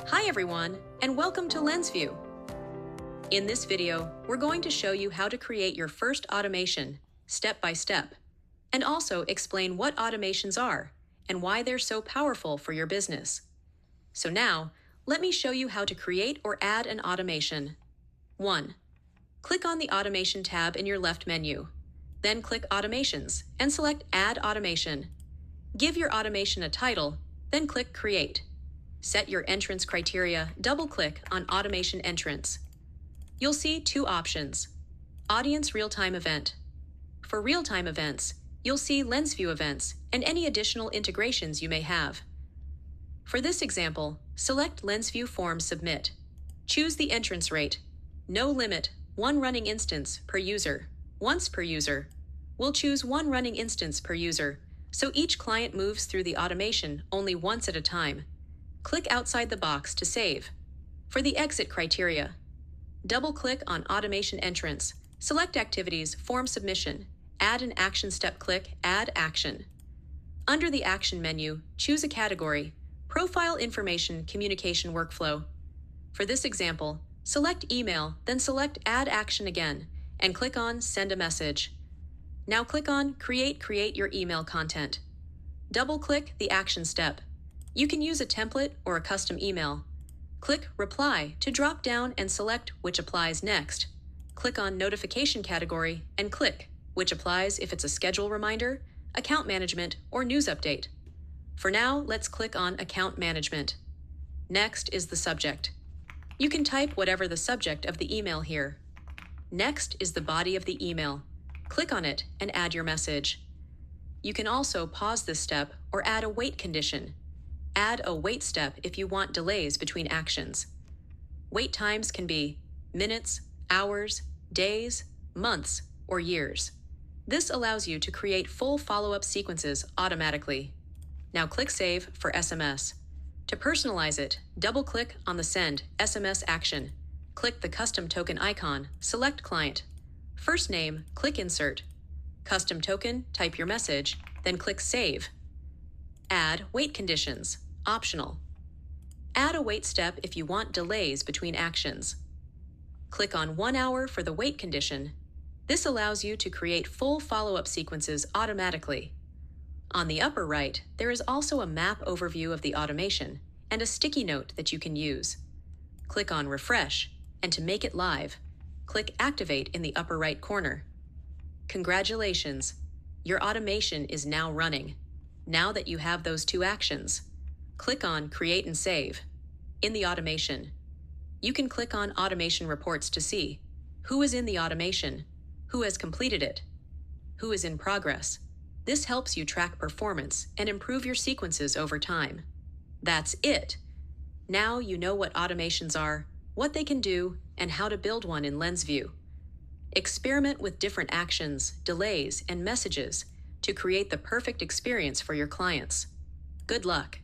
Hi everyone, and welcome to LenzVU. In this video, we're going to show you how to create your first automation, step by step, and also explain what automations are and why they're so powerful for your business. So now, let me show you how to create or add an automation. 1. Click on the Automation tab in your left menu. Then click Automations and select Add Automation. Give your automation a title, then click Create. Set your entrance criteria, double-click on Automation Entrance. You'll see two options: Audience Real-Time Event. For real-time events, you'll see LenzVU events and any additional integrations you may have. For this example, select LenzVU Form Submit. Choose the entrance rate. No limit, 1 running instance per user, once per user. We'll choose 1 running instance per user, so each client moves through the automation only once at a time. Click outside the box to save. For the exit criteria, double-click on Automation Entrance, select Activities, Form Submission, add an action step, click Add Action. Under the Action menu, choose a category, Profile Information Communication Workflow. For this example, select Email, then select Add Action again, and click on Send a Message. Now click on Create your email content. Double-click the action step. You can use a template or a custom email. Click Reply to drop down and select which applies next. Click on Notification category and click which applies if it's a schedule reminder, account management, or news update. For now, let's click on Account Management. Next is the subject. You can type whatever the subject of the email here. Next is the body of the email. Click on it and add your message. You can also pause this step or add a wait condition. Add a wait step if you want delays between actions. Wait times can be minutes, hours, days, months, or years. This allows you to create full follow-up sequences automatically. Now click Save for SMS. To personalize it, double-click on the Send SMS action. Click the custom token icon, select Client. First name, click Insert. Custom token, type your message, then click Save. Add wait conditions, optional. Add a wait step if you want delays between actions. Click on 1 hour for the wait condition. This allows you to create full follow-up sequences automatically. On the upper right, there is also a map overview of the automation and a sticky note that you can use. Click on Refresh, and to make it live, click Activate in the upper right corner. Congratulations! Your automation is now running. Now that you have those two actions, click on Create and Save. In the automation, you can click on Automation Reports to see who is in the automation, who has completed it, who is in progress. This helps you track performance and improve your sequences over time. That's it! Now you know what automations are, what they can do, and how to build one in LenzVU. Experiment with different actions, delays, and messages to create the perfect experience for your clients. Good luck!